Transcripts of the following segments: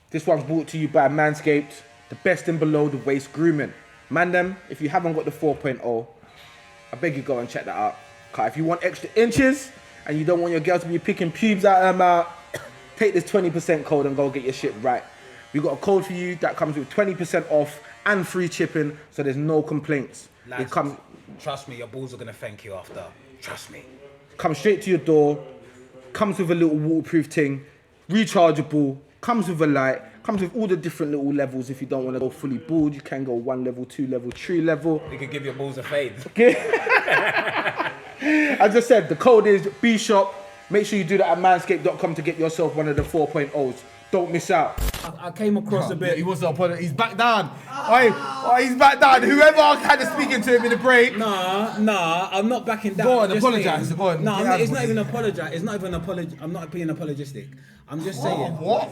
This one's brought to you by Manscaped, the best in below the waist grooming. Man them, if you haven't got the 4.0, I beg you go and check that out. Cause if you want extra inches and you don't want your girl to be picking pubes out of her mouth, take this 20% code and go get your shit right. We got a code for you that comes with 20% off and free shipping, so there's no complaints. Lads, trust me, your balls are gonna thank you after. Trust me. Comes straight to your door, comes with a little waterproof thing, rechargeable, comes with a light, comes with all the different little levels. If you don't want to go fully bald, you can go 1 level, 2 level, 3 level. You could give your balls a fade. Okay. As I said, the code is BSHOP. Make sure you do that at manscaped.com to get yourself one of the 4.0s. Don't miss out. I came across a bit. He wants to apologize. He's back down. He's back down. Whoever kind of speaking to him in the break. Nah, I'm not backing down. Go on, apologise. Go on. No, it's not even apologise. It's not even apology. I'm not being apologistic. I'm just saying. What?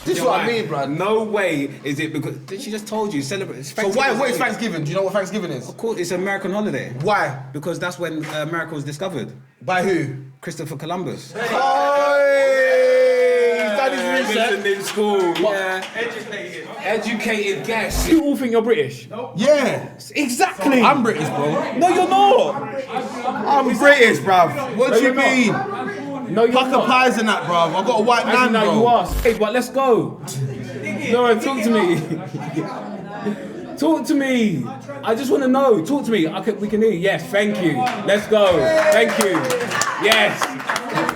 This is what I mean, bro. No way is it because she just told you celebrate. So why? What is Thanksgiving? Do you know what Thanksgiving is? Of course, it's an American holiday. Why? Because that's when America was discovered. By who? Christopher Columbus. He's done his research. In school. Yeah. Educated guess. You all think you're British? Yeah. Exactly. I'm British, bro. No, you're not. I'm British, bruv. What do you mean? No, you're Pucker not. pies and that, bruv. I got a white man, Now bro. you ask. Hey, but let's go. No, talk to me. Talk to me. I just want to know. Talk to me. We can hear you. Yes, thank you. Let's go. Thank you. Yes.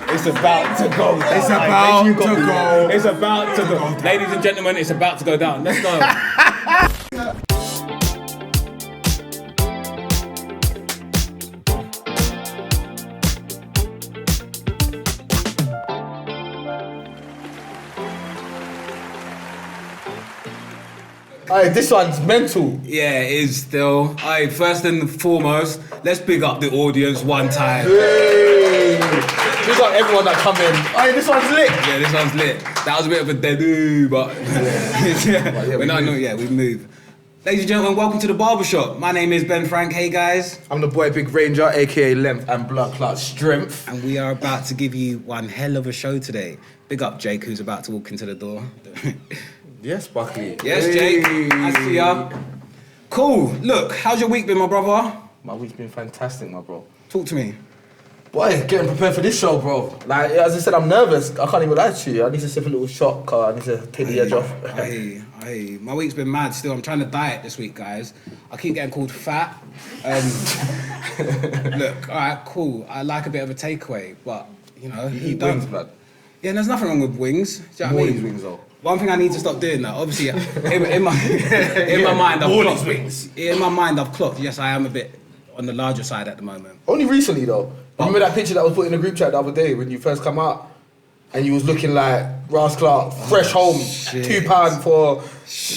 It's about to go down. It's about to go. It's about to go. Ladies and gentlemen, it's about to go down. Let's go. Hey, this one's mental. Yeah, it is still. Alright, first and foremost, let's big up the audience one time. Hey. Big up everyone that come in. Hey, this one's lit. Yeah, this one's lit. That was a bit of a dead but we move. Ladies and gentlemen, welcome to the Barbershop. My name is Ben Frank. Hey guys. I'm the boy Big Ranger, aka Length and Blood Clot Strength. And we are about to give you one hell of a show today. Big up Jake, who's about to walk into the door. Yes, Buckley. Yes, Jake. I see ya. Cool. Look, how's your week been, my brother? My week's been fantastic, my bro. Talk to me. Boy, getting prepared for this show, bro. Like, as I said, I'm nervous. I can't even lie to you. I need to sip a little shot, cause I need to take the edge off. Hey. My week's been mad still. I'm trying to diet this week, guys. I keep getting called fat. Look, alright, cool. I like a bit of a takeaway, but, you know, You eat wings, blood. Yeah, there's nothing wrong with wings. Do you know what I mean? Wings, though. One thing I need to stop doing now, obviously, in my mind, I've clocked. Wings. In my mind, I've clocked. Yes, I am a bit on the larger side at the moment. Only recently, though. Remember that picture that was put in the group chat the other day when you first come out? And you was looking like Ross Clark, fresh home, shit. £2 for...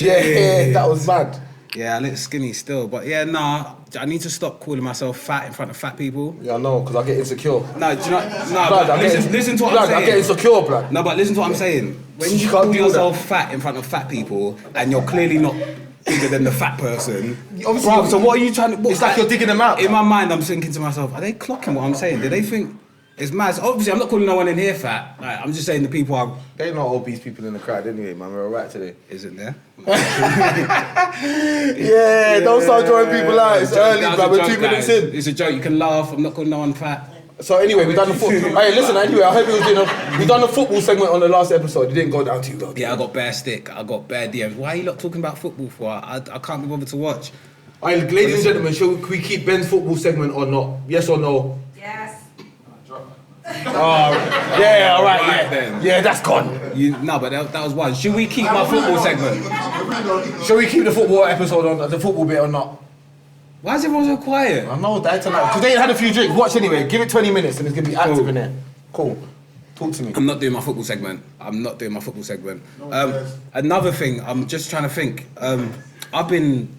Yeah, that was mad. Yeah, I look skinny still, but yeah, nah. I need to stop calling myself fat in front of fat people. Yeah, I know, because I get insecure. No, do you know? No, Blood, but listen to what I'm saying. I get insecure, blood. No, but listen to what I'm saying. When you call yourself fat in front of fat people and you're clearly not bigger than the fat person, Obviously, bruv, so what are you trying to... It's like you're digging them out. In my mind, I'm thinking to myself, are they clocking what I'm saying? Do they think... It's mad. So obviously, I'm not calling no one in here fat. Like, I'm just saying the people are... They not obese people in the crowd anyway, man. We're alright today. Isn't there? Yeah, don't start drawing people out. It's early, bro. We're 2 minutes in. It's a joke. You can laugh. I'm not calling no one fat. So anyway, we done the football. Hey, listen. Anyway, I hope you was doing. We done the football segment on the last episode. It didn't go down too well. Yeah, I got bare stick. I got bare DMs. Why are you lot talking about football for? I can't be bothered to watch. Hey, ladies and gentlemen, shall we keep Ben's football segment or not? Yes or no? Yes. Yeah, all right, yeah. Then. Yeah, that's gone. No, but that was one. Should we keep my football segment? Shall we keep the football episode on the football bit or not? Why is everyone so quiet? I know that tonight because they ain't had a few drinks. Watch anyway. Give it 20 minutes and it's gonna be active in there. Cool. Talk to me. I'm not doing my football segment. Another thing, I'm just trying to think. I'm looking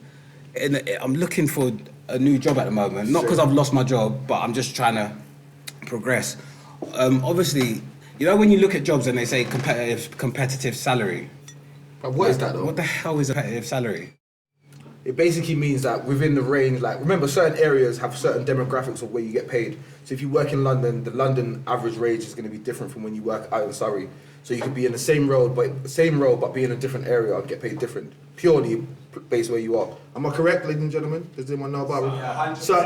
for a new job at the moment. Not because I've lost my job, but I'm just trying to progress. Obviously, you know when you look at jobs and they say competitive salary. What is that though? What the hell is a competitive salary? it basically means that within the range, like remember certain areas have certain demographics of where you get paid. So if you work in London, the London average wage is going to be different from when you work out in Surrey. So you could be in the same role, but be in a different area and get paid different, purely based where you are. Am I correct, ladies and gentlemen? Does anyone know about it? Yeah, 100%. So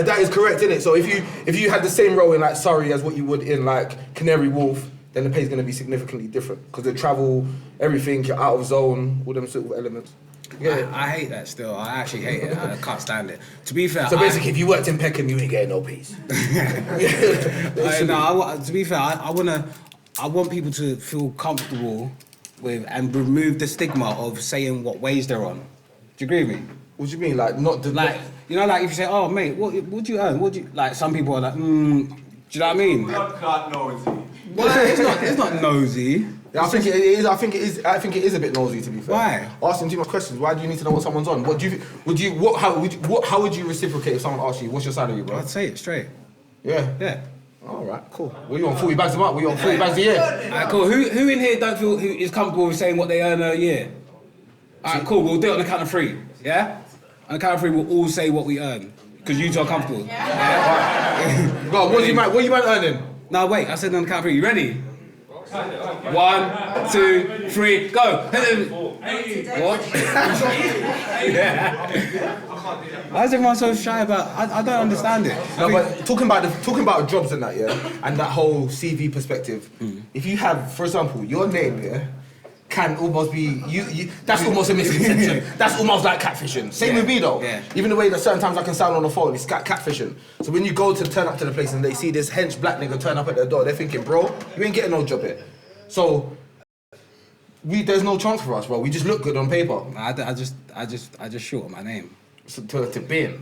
that is correct, isn't it? So if you had the same role in like Surrey as what you would in like Canary Wharf, then the pay is going to be significantly different because the travel, everything, you're out of zone, all them sort of elements. Yeah. I hate that still. I actually hate it. I can't stand it. To be fair, So basically, if you worked in Peckham, you ain't getting no peace. To be fair, I want people to feel comfortable with and remove the stigma of saying what wage they're on. Do you agree with me? What do you mean, like not the Like, you know, like if you say, "Oh, mate, what do you earn? What do you like?" Some people are like, Do you know what I mean? Not nosy. Well, it's not nosy. Yeah, I think it is. I think it is a bit nosy, to be fair. Why? Asking too much questions. Why do you need to know what someone's on? How would you reciprocate if someone asked you, "What's your salary, bro?" I'd say it straight. Yeah. Yeah. All right, cool. What you on 40 bags a month? What you on 40 bags a year? Alright, cool. Who in here don't feel who is comfortable with saying what they earn a year? Alright, cool. We'll do it on the count of 3. Yeah. On the count of 3, we'll all say what we earn because you two are comfortable. Yeah. Go on, what you man earning? No, wait. I said on the count of 3. You ready? 1, 2, 3, go. What? Yeah. Why is everyone so shy about? I don't understand it. No, but talking about jobs and that, yeah, and that whole CV perspective. If you have, for example, your name, yeah, can almost be you. That's almost a misconception. That's almost like catfishing. Same with me though. Yeah. Even the way that certain times I can sound on the phone, it's catfishing. So when you go to turn up to the place and they see this hench black nigga turn up at their door, they're thinking, bro, you ain't getting no job here. So there's no chance for us, bro. We just look good on paper. I just shorten my name. So, to Ben.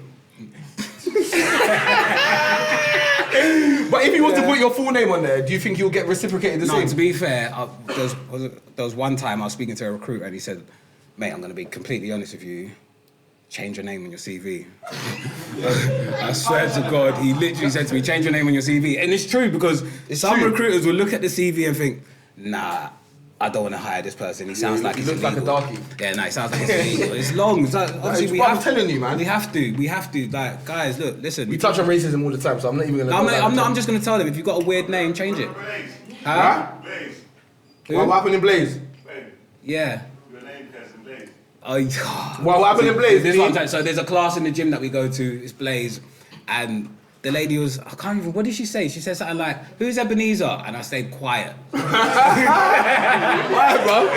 But if you was to put your full name on there, do you think you'll get reciprocated the No, same? to be fair, there was one time I was speaking to a recruiter and he said, "Mate, I'm going to be completely honest with you. Change your name on your CV." I swear to God, he literally said to me, "Change your name on your CV," and it's true because some true. recruiters will look at the CV and think, "Nah, I don't want to hire this person. He sounds like he he's looks like a illegal." darkie. Yeah, no, it sounds like he's illegal. It's long. It's like, obviously, I'm telling you, man. We have to. Like, guys, look, listen. We touch on racism all the time, so I'm not even gonna. I'm just gonna tell them if you've got a weird name, change it. Huh? Who? What happened in Blaze? Yeah. Your name person, Blaze. Oh, What happened in Blaze? This is what I'm saying. So there's a class in the gym that we go to. It's Blaze, and the lady was, I can't even. What did she say? She said something like, "Who's Ebenezer?" And I stayed quiet. Why, bro? I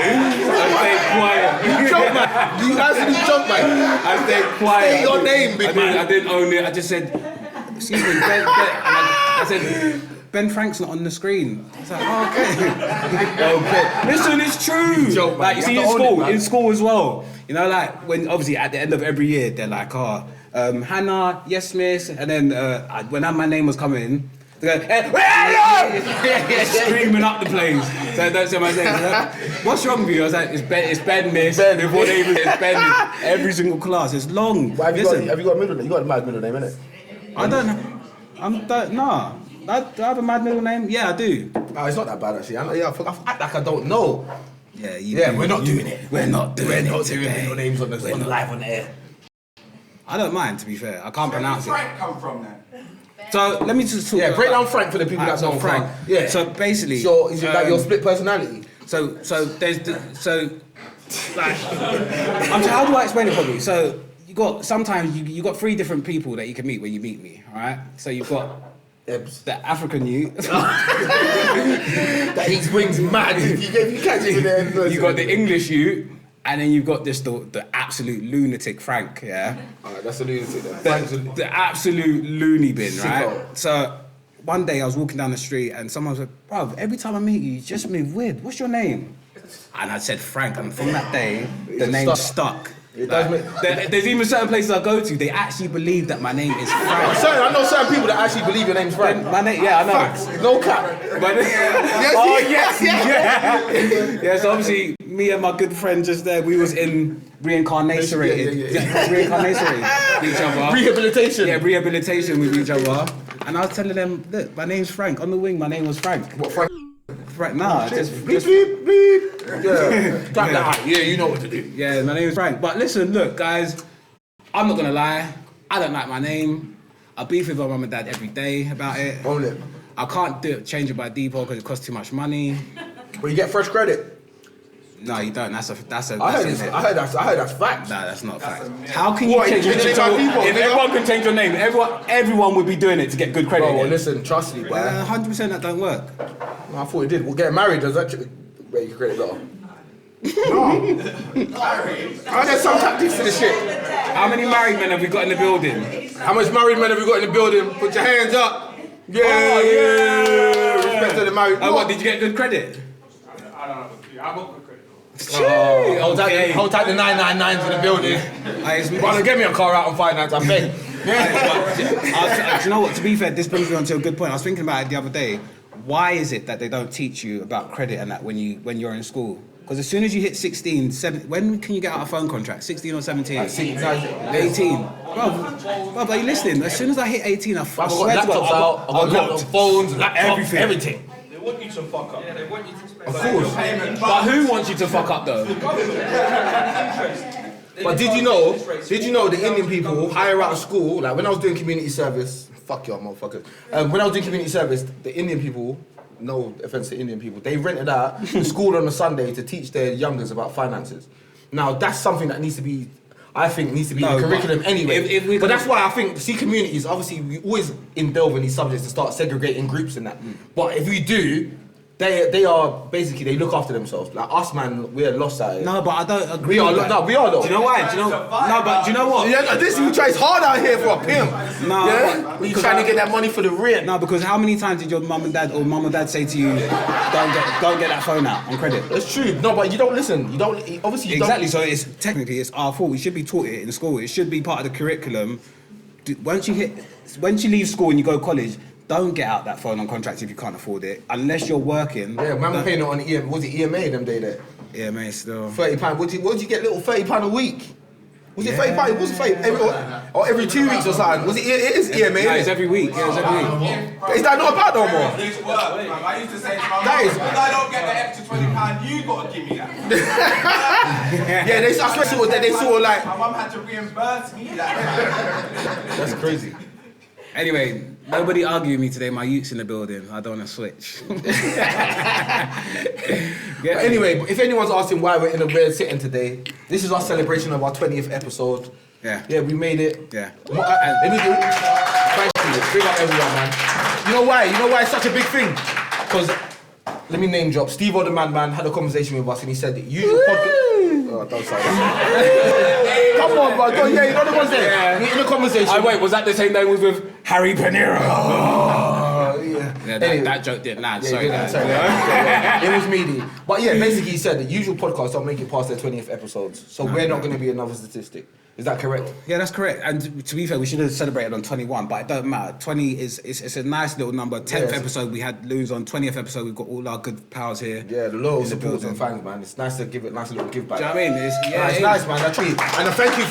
stayed quiet. You joke, man. You actually joke, man. I stayed quiet. Say your name, big man. I didn't own it. I just said, "Excuse me, Ben." And I said, "Ben Frank's not on the screen." I was like, "Oh, okay." Okay. Listen, it's true. You joke, man. Like you see You have to own it, man. in school as well. You know, like when obviously at the end of every year they're like, "Oh, Hannah, yes, miss," and then when my name was coming, they go, screaming up the place. So don't say my name. What's wrong with you? I was like, it's Ben, miss. Before they even it's Ben. Every single class. It's long. Have you got a middle name? You got a mad middle name, innit? I don't. Nah. Do I have a mad middle name? Yeah, I do. Oh, it's not that bad actually. I act like I don't know. Yeah, We're not doing it. We're not doing it. middle names on live on air. I don't mind, to be fair. I can't pronounce it. Frank come from then? So let me just talk. Yeah, break down Frank for the people Alright, that know so Frank. Yeah. So basically. So is it like your split personality? So there's like how do I explain it properly? So sometimes you got 3 different people that you can meet when you meet me, alright? So you've got Ebbs. the African youth. That eats wings mad. If you catch it in there. You got the English youth, and then you've got the absolute lunatic Frank, yeah? Alright, that's a lunatic then. The absolute loony bin, right? Sicko. So one day I was walking down the street and someone said, "Bro, every time I meet you, you just move weird. What's your name?" And I said Frank, and from that day, the name stuck. It does make... There's even certain places I go to, they actually believe that my name is Frank. I know certain people that actually believe your name's Frank. My name, yeah, I know. Facts. No cap. But, yes. Yeah, so obviously, me and my good friend just there, we was in reincarnation with each other. Rehabilitation. Yeah, rehabilitation with each other. And I was telling them, look, my name's Frank. On the wing, my name was Frank. What, Frank? Frank, nah, just Bleep, bleep. Yeah. Clap that. Yeah, you know what to do. yeah, my name is Frank. But listen, look, guys, I'm not gonna lie, I don't like my name. I beef with my mum and dad every day about it. Own it. I can't change it by depot because it costs too much money. But you get fresh credit. No, you don't. That's I heard that's fact. Nah, that's not fact. How can you What, change you your change name? my people, If nigga? everyone can change your name, everyone would be doing it to get good credit. Bro, again. listen, trust me, boy. 100% that don't work. No, I thought it did. We'll get married. Does that make your credit better? No. I got some tactics to this shit. How many married men have we got in the building? How much married men have we got in the building? Put your hands up. Yeah, Respect to the married. Oh, what, did you get good credit? I don't know. I got good credit. Hold tight the 999s in the building. Brother, get me a car out on finance, I beg. Do you know what? To be fair, this brings me on to a good point. I was thinking about it the other day. Why is it that they don't teach you about credit and that when you're in school? Because as soon as you hit 16, 17, when can you get out a phone contract? 16 or 17? 18. Bro, are you listening? As soon as I hit 18, I swear I've to got God, laptops out, I've got laptops, phones, laptops, everything. They want you to fuck up. Yeah, they want you to spend. Of course. But who wants you to fuck up though? But did you know the Indian people hire out of school, like when I was doing community service, fuck y'all motherfuckers. When I was doing community service, the Indian people, no offense to Indian people, they rented out the school on a Sunday to teach their youngers about finances. Now that's something that needs to be, I think needs to be in the curriculum anyway. But that's why I think, see communities, obviously we always indulge in these subjects to start segregating groups and that. But if we do, they are basically, they look after themselves. Like us, man, we're lost at it. No, but I don't agree. We are though. Do you know why? Do you know what? Yeah, this you tries hard out here for a pimp. No, yeah? When you trying to get that money for the rent. No, because how many times did your mum and dad say to you, don't get that phone out on credit? That's true. No, but you don't listen. You don't. Obviously, you Exactly. don't. So it's technically it's our fault. We should be taught it in school. It should be part of the curriculum. Once you leave school and you go to college, don't get out that phone on contract if you can't afford it, unless you're working. Yeah, man, we're paying it on the EMA. Was it EMA them day there? Yeah, mate, still. £30. What did you get? Little £30 a week. Was it £30? It was every 2 weeks or something. Was it? It is EMA. No, it's every week. Yeah, it's every week. Is that not bad no more? It's work, man. I used to say to my mum, That is- if I don't get the extra £20, you gotta give me that. Yeah, I swear they sort of like. My mum had to reimburse me that. That's crazy. Anyway, nobody argue with me today. My youth's in the building. I don't want to switch. But anyway, if anyone's asking why we're in a weird sitting today, this is our celebration of our 20th episode. Yeah. Yeah, we made it. Yeah. Let me do. Thank you. Big up everyone, man. You know why? It's such a big thing? Because, let me name drop. Steve O the man had a conversation with us and he said that usual podcast. Oh, don't say that. Come on, bro. Go, yeah, you know the ones there. Yeah. In a conversation. Wait, was that the same day was with Harry Panera? Oh, yeah. Yeah, Anyway. that joke didn't land. Yeah, Sorry, yeah, guys. sorry. Yeah. It was meaty. But yeah, basically he said the usual podcasts don't make it past their 20th episodes. So we're not going to be another statistic. Is that correct? Yeah, that's correct. And to be fair, we should have celebrated on 21, but it don't matter. 20 it's a nice little number. 10th episode, we had Lou's on. 20th episode, we've got all our good pals here. Yeah, the loyal in the supporters and building. fans, man. It's nice to give it, nice little give back. Do you know what I mean? It's nice, man. Actually, and thank you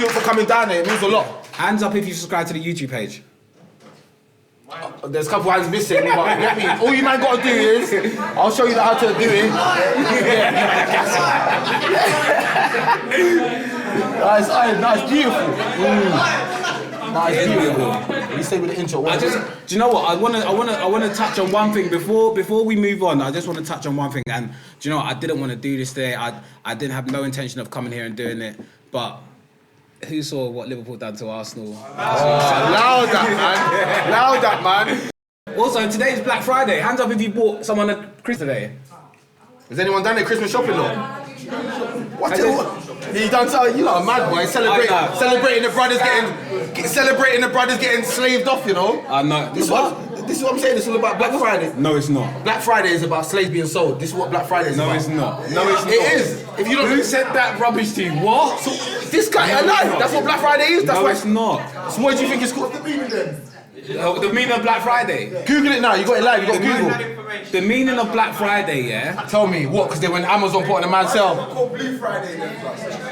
for coming down here. It means a lot. Hands up if you subscribe to the YouTube page. There's a couple hands missing, but get me. All you man gotta do is, I'll show you how to do it. Nice, beautiful. Nice, beautiful. You stay with the intro. Do you know what? I wanna touch on one thing before we move on. I just want to touch on one thing. And do you know what? I didn't want to do this today. I didn't have no intention of coming here and doing it, but. Who saw what Liverpool done to Arsenal? Loud that man. Also, today is Black Friday. Hands up if you bought someone a Christmas today. Has anyone done their Christmas shopping though? What? He done so, you know, a mad boy. Celebrating the brothers getting slaved off, you know. No. This is what I'm saying. This is all about Black Friday. No, it's not. Black Friday is about slaves being sold. This is what Black Friday is about. No, it's not. It is. If you don't, Who said that rubbish to you? What? So, this guy alive. That's what Black Friday is. That's No, why. it's not. So what do you think it's called? The meaning of Black Friday. Google it now. You got it live. You got Google. The meaning of Black Friday, yeah. Tell me what? Because they went Amazon put on a man sale.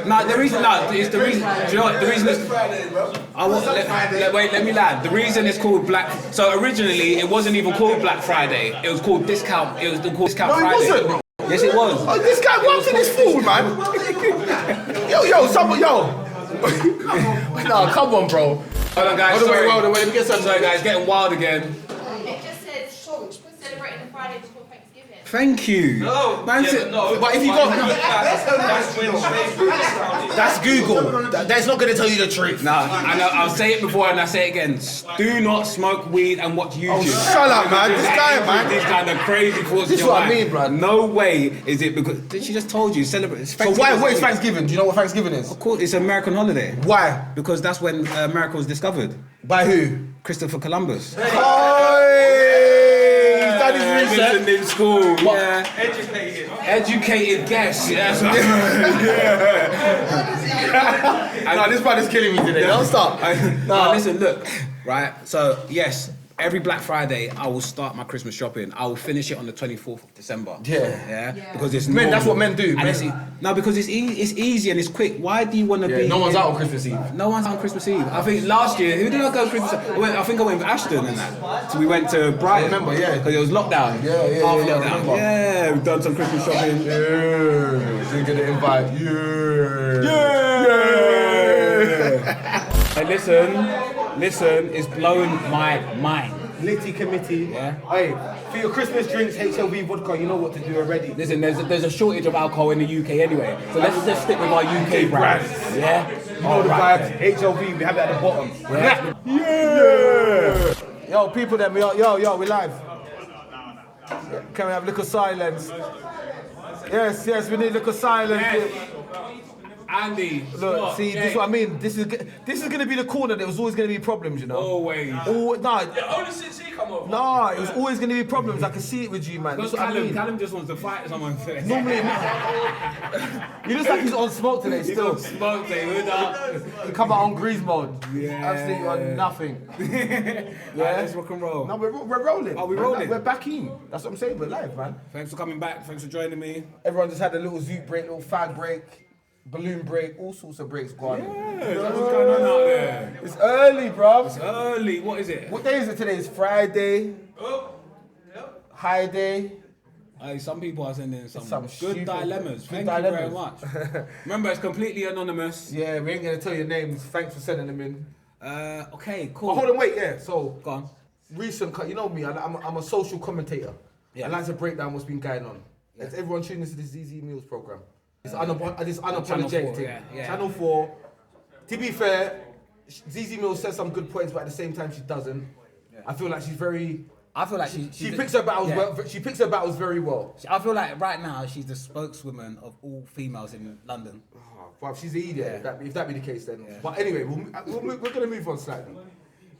No, the reason. No, it's the reason. Do you know what the reason is? Wait, let me land. The reason it's called Black. So originally, it wasn't even called Black Friday. It was called Discount. It was called Discount No, it Friday. wasn't. Yes, it was. Oh, this guy wanted this fool, man. Yo, No, come on, bro. Hold on, guys. Sorry, Sorry, sorry, guys. Getting wild again. It just says celebrating the Friday before Thanksgiving. Thank you. No, Man, But if you got, that's when Facebook discounted. that's Google. That's not gonna tell you the truth. No, I know. I'll say it before and I say it again. Do not smoke weed and watch YouTube. Oh, shut up, man. This guy, man. These kind of crazy thoughts. This is what I mean, bro. No way is it because she just told you celebrate. It's So why? What is Thanksgiving? Do you know what Thanksgiving is? Of course, it's an American holiday. Why? Because that's when America was discovered. By who? Christopher Columbus. He's done his research. Listened in school. Yeah. Educated. Educated guess. Yeah. No, this brother's killing me today. Don't stop. No, listen, look, right? So, yes, every Black Friday, I will start my Christmas shopping. I will finish it on the 24th of December. Yeah. Because it's Men, that's normal. what men do. And Men- it's no, because it's easy and it's quick. Why do you want to be... No one's out on Christmas Eve. No one's on Christmas Eve. I think last year, who did I go Christmas Eve? I think I went with Ashton and that. So we went to Brighton. I remember, yeah. Because it was lockdown. Yeah, Half I lockdown. remember. Yeah, we've done some Christmas shopping. Yeah. Didn't get an invite. Hey, listen, it's blown my mind. Litty committee. Yeah. Hey, for your Christmas drinks, HLV vodka, you know what to do already. Listen, there's a shortage of alcohol in the UK anyway, so let's just stick with our UK brands. Yeah. You know the vibes. HLV, we have it at the bottom. Yeah. Yo, people, them, yo, we live. Can we have a little silence? Yes, we need a little silence. Andy, Look, Scott, see, this is what I mean. This is gonna be the corner. There was always gonna be problems, you know. Always. Only since he come over. No, it was always gonna be problems. I can see it with you, man. That's Because what I mean. Callum just wants to fight someone. Normally, you look like he's on smoke today. He's Still, on smoke, hood up. he come out on grease mode. Yeah. Absolutely on nothing. Yeah, let's rock and roll. No, we're rolling. Are we rolling? We're back in. That's what I'm saying. We're live, man. Thanks for coming back. Thanks for joining me. Everyone just had a little zoot break, little fag break, balloon break, all sorts of breaks going on. Yeah, what's going on out there? It's early, bruv. It's early. What is it? What day is it today? It's Friday. High day. Hey, some people are sending some Some good stupid- dilemmas. good Thank you very dilemmas. much. Remember, it's completely anonymous. Yeah, we ain't gonna tell your names. Thanks for sending them in. Okay, cool. But hold on, wait. Yeah. So Go on. recent, you know me. I'm a social commentator. Yeah. I like to break down what's been going on. Is everyone tuning into this ZZ Meals program? It's unapologetic. Channel 4, yeah. Channel 4. To be fair, ZZ Mills says some good points, but at the same time she doesn't. I feel like she's very. I feel like She picks her battles well. She picks her battles very well. I feel like right now she's the spokeswoman of all females in London. Well, she's the idiot. If that be the case, then. But anyway, we're gonna move on slightly.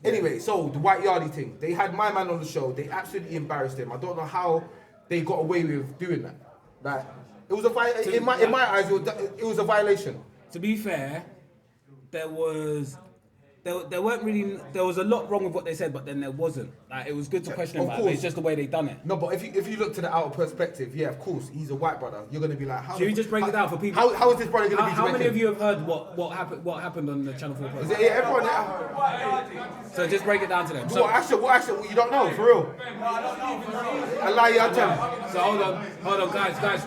Anyway, so the White Yardie thing. They had my man on the show. They absolutely embarrassed him. I don't know how they got away with doing that. Like, it was in my eyes, it was a violation. To be fair, there was a lot wrong with what they said, but then there wasn't. Like, it was good to question of about it, but course. it's just the way they done it. No, but if you look to the outer perspective, yeah, of course, he's a white brother. You're gonna be like, how? Should we just break it down for people? How is this brother gonna be How many Jamaican? of you have heard what happened on the Channel 4 Is program? it everyone? So just break it down to them. What actually? You don't know, for real? I lie, you tell me. So hold on, guys,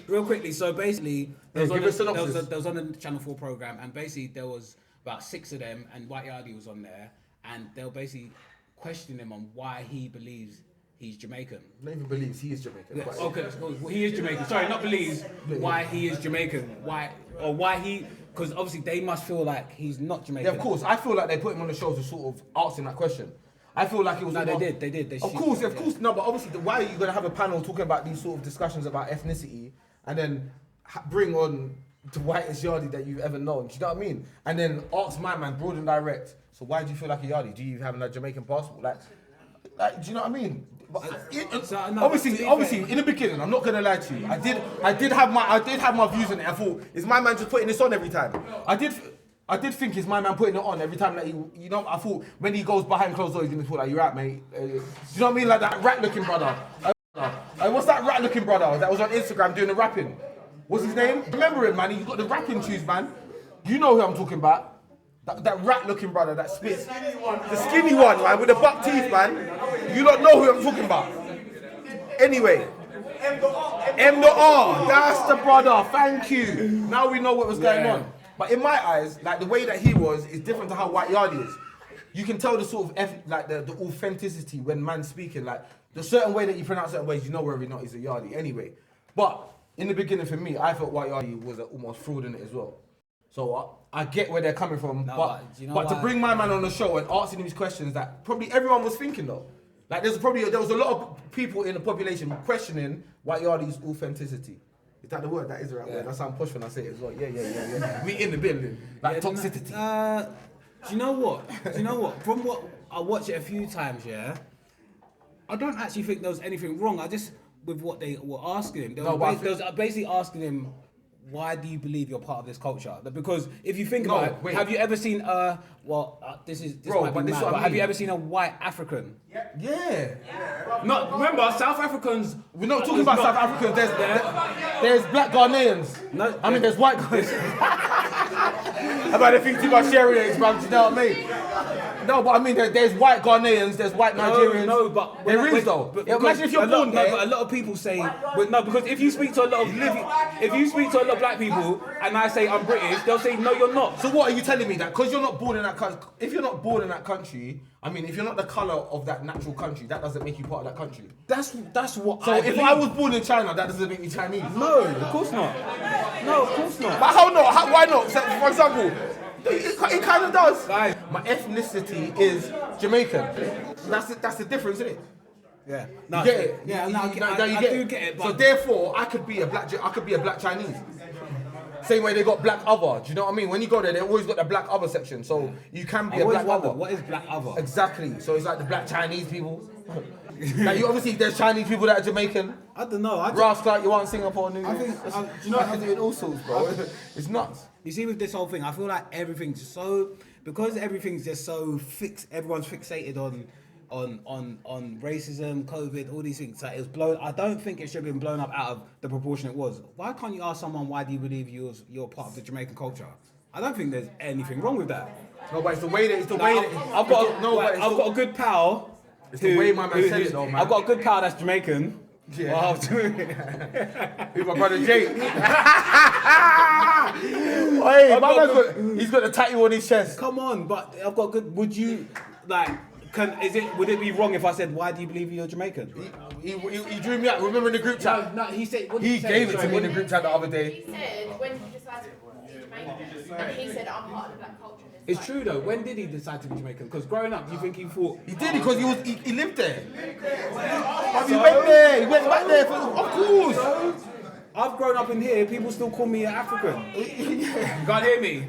real quickly. So basically, there give us synopsis. was on the Channel 4 program, and basically there was about 6 of them, and White Yardie was on there, and they were basically questioning him on why he believes he's Jamaican. Not even believes he is Jamaican. Yeah, but- okay, well, he is Jamaican. Sorry, not believes why he is Jamaican. Why he? Because obviously they must feel like he's not Jamaican. Yeah, of course. I feel like they put him on the show to sort of ask him that question. I feel like it was. No, they did. Of course. No, but obviously, why are you going to have a panel talking about these sort of discussions about ethnicity and then bring on the whitest Yardie that you've ever known? Do you know what I mean? And then ask my man, broad and direct. So why do you feel like a Yardie? Do you have a Jamaican passport? Like, do you know what I mean? But obviously, in the beginning, I'm not gonna lie to you. I did have my views on it. I thought, is my man just putting this on every time? I did think is my man putting it on every time that I thought when he goes behind closed doors, he's gonna talk like, you're right, mate. Do you know what I mean? Like that rat-looking brother. What's that rat-looking brother that was on Instagram doing the rapping? What's his name? Remember him, man? He got the rapping shoes, man. You know who I'm talking about. That rat-looking brother that spits. The skinny one, man, with the buck teeth, man. You don't know who I'm talking about. Anyway. M.R. That's the brother. Thank you. Now we know what was going on. But in my eyes, like the way that he was is different to how White Yardie is. You can tell the sort of the authenticity when man's speaking. Like the certain way that you pronounce certain ways, you know whether or not he's a Yardie anyway. But in the beginning, for me, I felt White Yardie was almost fraudulent as well. So I get where they're coming from, but to bring my man on the show and asking him these questions that probably everyone was thinking though. Like there was a lot of people in the population questioning White Yardie's authenticity. Is that the word? That is the right word. That's how I'm push when I say it as well. Yeah. We in the building. Like toxicity. Do you know what? From what I watched it a few times, yeah, I don't actually think there was anything wrong. I just, with what they were asking him, they was basically asking him, why do you believe you're part of this culture? Because if you think about it, have you ever seen this might be mad, but have you ever seen a white African? Yeah. No, remember, South Africans. We're not talking about South Africans. There's black Ghanaians. No, I mean there's white guys. About to think too much Syrians, man. Do you know what I mean? No, but I mean there's white Ghanaians, there's white Nigerians. No, but there is though. Imagine if you're born there. But a lot of people say, because if you speak to a lot of black people and I say I'm British, they'll say no, you're not. So what are you telling me that because you're not born in that country? If you're not born in that country, I mean, if you're not the color of that natural country, that doesn't make you part of that country. That's what. So if I was born in China, that doesn't make me Chinese. No, of course not. No, of course not. But how not? Why not? So, for example. It kind of does. Guys. My ethnicity is Jamaican. That's the difference, isn't it? Yeah. No, you get it. Yeah, I do get it. But so therefore, I could be a black Chinese. Same way they got black other. Do you know what I mean? When you go there, they always got the black other section. So you can be a black other. What is black other? Exactly. So it's like the black Chinese people. Like you obviously there's Chinese people that are Jamaican. I don't know. Rascal, you want Singapore news? I think. Do you know? I can do it all sorts, bro. It's nuts. You see, with this whole thing, I feel like everything's just so, because everything's just so fixed. Everyone's fixated on racism, COVID, all these things. Like it was blown. I don't think it should have been blown up out of the proportion it was. Why can't you ask someone why do you believe you're part of the Jamaican culture? I don't think there's anything wrong with that. No, but it's the way that I've got a good pal. It's the way my man said it though, man. I've got a good pal that's Jamaican. Yeah. Wow. With my brother Jake. Hey, he's got a tattoo on his chest. Come on, but I've got good. Would you like? Would it be wrong if I said, why do you believe you're Jamaican? He drew me out. Remember in the group chat? No, he said. He gave it to me in the group chat the other day. He said, when did you decide to be Jamaican? And he said, I'm part of the black culture. It's true though. When did he decide to be Jamaican? Because growing up, do you think he thought he did because he lived there? He went there. He went back there. Of course. I've grown up in here. People still call me an African. You can't hear me.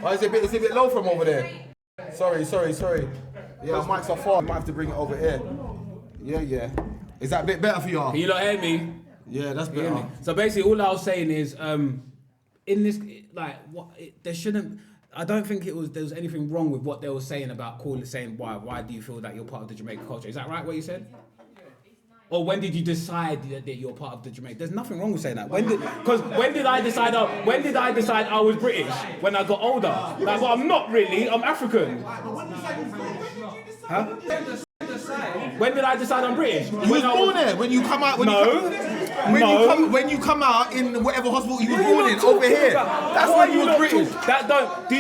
Oh, it's a bit low from over there. Sorry. Yeah, our mics are far. I might have to bring it over here. Yeah. Is that a bit better for y'all? Can you not hear me? Yeah, that's better. So basically, all I was saying is, in this, like, there shouldn't. I don't think there was anything wrong with what they were saying about saying why do you feel that you're part of the Jamaican culture? Is that right? What you said? Or when did you decide that you're part of the Jamaican? There's nothing wrong with saying that. When did I decide I was British? When I got older. Like, well, I'm not really. I'm African. Huh? When did I decide I'm British? You was born there. When you come out. When you come out in whatever hospital you were born in over here. That's why you was British. Do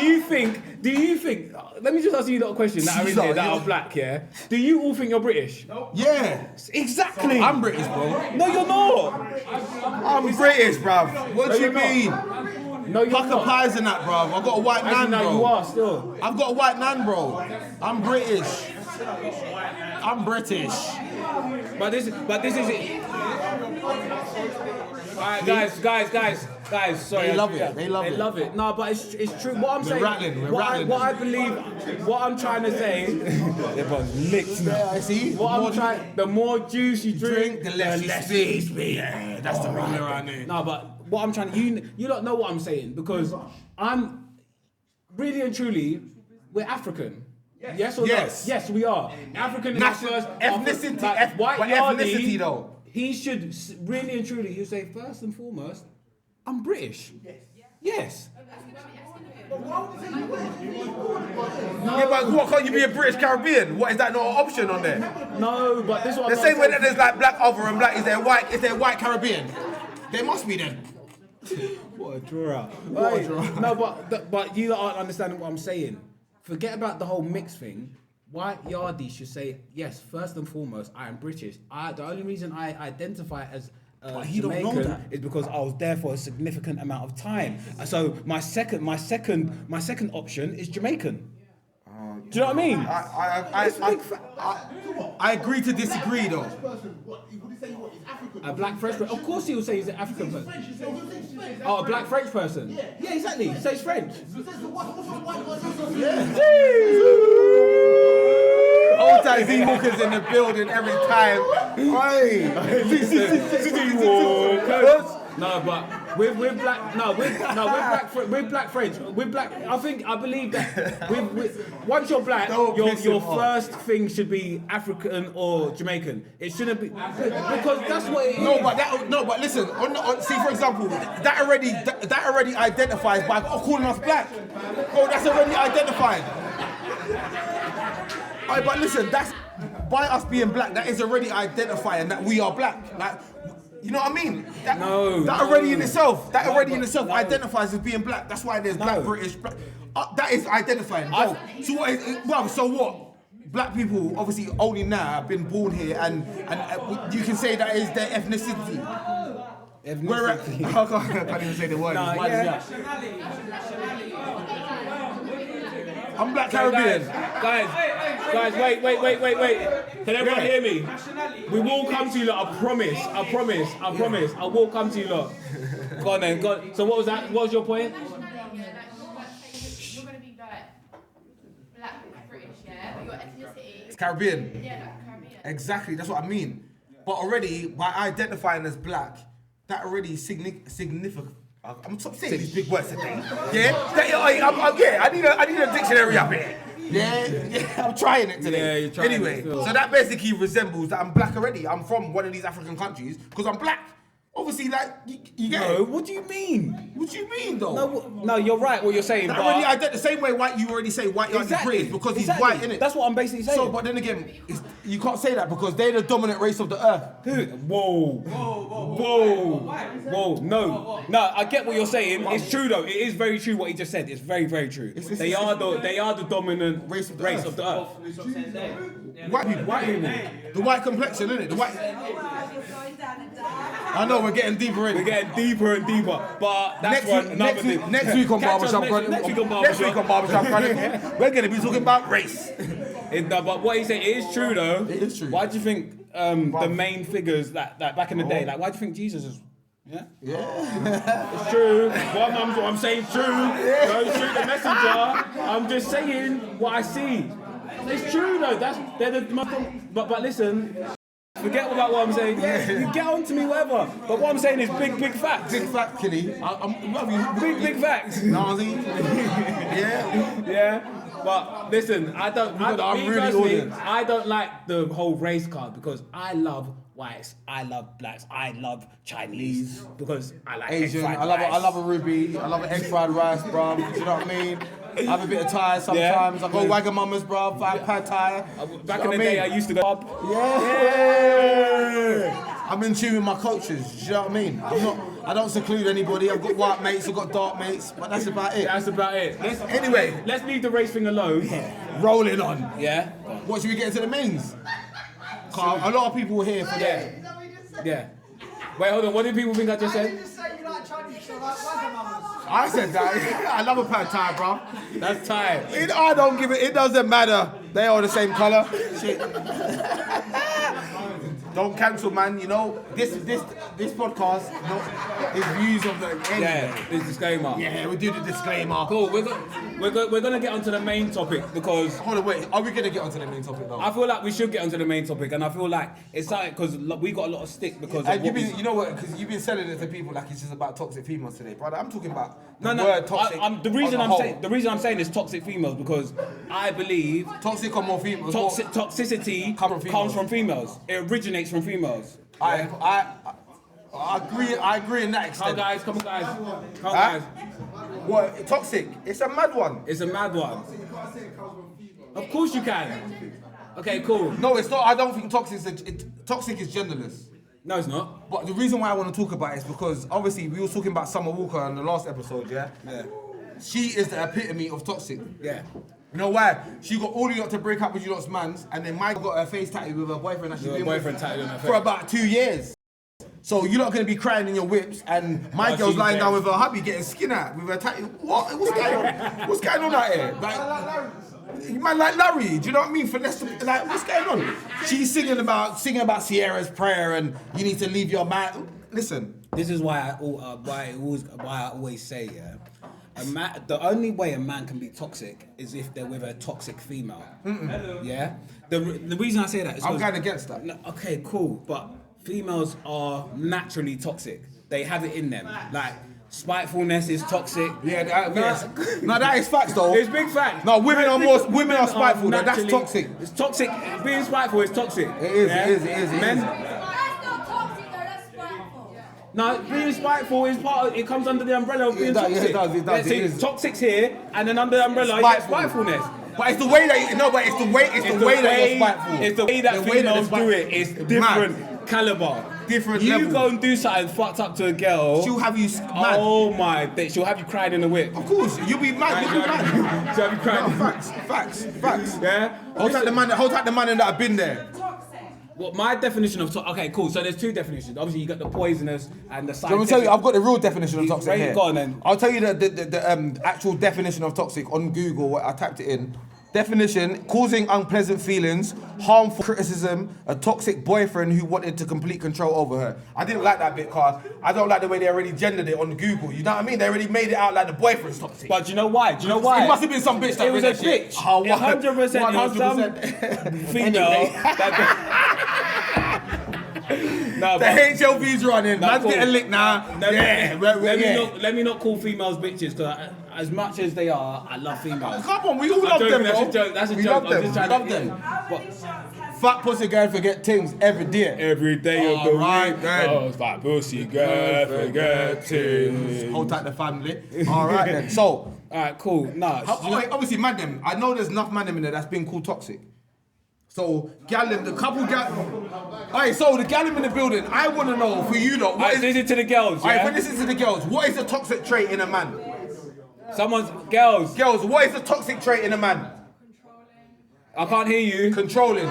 you think? Let me just ask you a question that are in here that are black, yeah? Do you all think you're British? Yeah. Exactly. I'm British, bro. No, you're not. I'm British, bruv. What do you mean? No, you're Pucker not. pies and that, bruv. I've got a white nan, bro. You are still. I've got a white nan, bro. I'm British. I'm British. But this is it. Alright, guys. Sorry. They love it. They love it. No, but it's true. What I'm saying. We're rattling. What I believe. What I'm trying to say. Everyone's licked now. Yeah, I see. The more juice you drink, the less you speak. Yeah, that's the rule around here. No, but what I'm trying to. You don't know what I'm saying because I'm really and truly we're African. Yes or yes. No? Yes, we are. African National ethnicity. White What Yardie, ethnicity though? He should really and truly. He'll say first and foremost, I'm British. Yes. Yeah, but what, can't you be a British Caribbean? What, is that not an option on there? No, but this is what The same way that there's like black other and black, is there white Caribbean? There must be then. What a draw. Right. No, but you aren't understanding what I'm saying. Forget about the whole mix thing. White Yardie should say, yes, first and foremost, I am British. The only reason I identify as he don't know Jamaican that. is because I was there for a significant amount of time. So my second option is Jamaican. Do you know what I mean? I agree to disagree though. A black French person. Of course he will say he's an African person. Oh, a black French person? Yeah, exactly. He says French. Old time Z Walker's in the building every time. No, but with black French, I believe that once you're black, your first thing should be African or Jamaican. It shouldn't be because that's what it is. But listen. See, for example, that already identifies by calling us black. Oh, that's already identified. Alright, but listen, that's by us being black. That is already identifying that we are black. Like. You know what I mean? That already in itself identifies as being black. That's why there's black British. That is identifying. So what? Black people obviously only now have been born here, and you can say that is their ethnicity. I can't even say the word. I'm black Caribbean. Guys, wait. Can everyone hear me? We will come to you lot, I promise. I will come to you lot. Go on then, go on. So what was that? What was your point? You're going to be like black British, yeah, but your ethnicity. It's Caribbean. Yeah, like Caribbean. Exactly, that's what I mean. But already, by identifying as black, that already significant. I'm saying these big words today. I need a dictionary up here. Yeah, I'm trying it today. Yeah, you're trying anyway, it still. so that basically resembles that I'm black already. I'm from one of these African countries because I'm black. Obviously, like, you get No, it? what do you mean? What do you mean, though? No, you're right what you're saying. That but already the same way white, you already say white Yardie British because he's white, innit? That's what I'm basically saying. So, but then again, you can't say that because they're the dominant race of the earth. Whoa. No, I get what you're saying. It's true though. It is very true what he just said. It's very, very true. They are the dominant race of the earth. White people. The white complexion, innit? The white. I know we're getting deeper in. We're getting deeper and deeper, but that's another thing. Next week on Barbershop Chronicles, we're going to be talking about race. But what he said, it is true though. It is true. Why do you think the main figures that back in the day, like why do you think Jesus is? Yeah. It's true. What I'm saying is true. Don't shoot the messenger. I'm just saying what I see. It's true though. But listen. Forget about what I'm saying. Yeah, you get on to me, whatever. But what I'm saying is big facts. Big fact, Kenny. Big facts. Yeah. Yeah. But listen, I don't like the whole race card because I love whites, I love blacks, I love Chinese because I like Asian. egg fried I love rice. a ruby. I love an egg fried rice, bruv. Do you know what I mean? I have a bit of Thai sometimes. I go Wagamama's, bruv. Pad Thai. Back in the day, I used to go up. Yeah. I'm in tune with my cultures. Do you know what I mean? I don't seclude anybody. I've got white mates. I've got dark mates. But that's about it. Anyway, let's leave the race thing alone. Rolling on. Yeah. What should we get into the mains? A lot of people were here for that. Yeah. Wait, hold on. What do people think I just said? I said that. I love a pad Thai, bro. That's Thai. I don't give it. It doesn't matter. They are the same color. Shit. Don't cancel, man. You know this podcast. You know, is views of the. Yeah. This disclaimer. Yeah, we do the disclaimer. Cool. We're gonna get onto the main topic because. Hold on, wait. Are we gonna get onto the main topic though? I feel like we should get onto the main topic, and I feel like it's like because we got a lot of stick because. You know what? Because you've been selling it to people like it's just about toxic females today, brother. I'm talking about the No. word toxic. The reason I'm saying is toxic females because I believe toxic or more females. Toxicity comes from females. It originates from females. I agree in that extent. Come on, guys. Guys. What? Toxic? It's a mad one. It's a mad one. Of course you can. Okay, cool. No, it's not. I don't think toxic is genderless. No, it's not. But the reason why I want to talk about it is because obviously we were talking about Summer Walker on the last episode, yeah? Yeah. She is the epitome of toxic. Yeah. You know why? She got all you lot to break up with you lot's mans, and then Mike got her face tattooed with her boyfriend that she's been with tattooed on her for face. about 2 years. So you're not gonna be crying in your whips, and my girl's she's lying down there. with her hubby getting skin out with her tattoo. What? What's going on? What's going on out here? Like, you man like Larry, do you know what I mean? Finesse, like, what's going on? She's singing about Sierra's prayer, and you need to leave your man. Listen, This is why I always say, yeah, the only way a man can be toxic is if they're with a toxic female. Yeah. The reason I say that is I'm 'cause- going against that. No, okay, cool, but females are naturally toxic. They have it in them. Like spitefulness is toxic. Yeah, no, that is facts though. It's big fact. No, women are spiteful. That's naturally- toxic. It's toxic. Being spiteful is toxic. It is, Yeah? it is. Men, That's not toxic though, that's spiteful. no, being spiteful is part of, it comes under the umbrella of being It does, yeah, toxic. it does, Yeah, see, it is. toxic's here, and then under the umbrella you get spitefulness. But it's the way that it's the way that you're spiteful. It's the way that The way that females they're do it. It's spiteful. different caliber. Different You level. go and do something fucked up to a girl. She'll have you mad. Oh my! She'll have you crying in the whip. Of course, you'll be mad. You'll be mad. She'll have you crying. No, facts. Yeah. Hold tight the man that have been there. Well, my definition of okay, cool. So there's two definitions. Obviously, you got the poisonous and the I'm scientific. gonna tell you, I've got the real definition of toxic Right, here. go on then. I'll tell you the actual definition of toxic on Google. I typed it in. Definition: causing unpleasant feelings, harmful criticism, a toxic boyfriend who wanted to complete control over her. I didn't like that bit, cause I don't like the way they already gendered it on Google. You know what I mean? They already made it out like the boyfriend's toxic. But do you know why? Do you know why? It must have been some bitch that It was read a that shit. bitch. Oh, 100%. It was some 100%. female. No, The but HLV's running. Man's cool. getting licked now. Let me not call females bitches, because as much as they are, I love females. Come on, we all I'm love joking, them, that's bro. a joke. That's a We joke. love I'm them. just We trying love to. them. But Fat pussy girl forget things every day. every day of the Alright, week, then. oh, fat pussy girl, forget things. Hold tight the family. All right then. So, Alright, cool. Nah, obviously, madam. I know there's enough madam in there that's been called toxic. So, the couple gal. Alright, so the gal in the building. I want to know for you lot. What Alright, is? listen to the girls, Alright, yeah? but listen to the girls. What is the toxic trait in a man? Girls, Girls, what is the toxic trait in a man? I can't hear you. Controlling.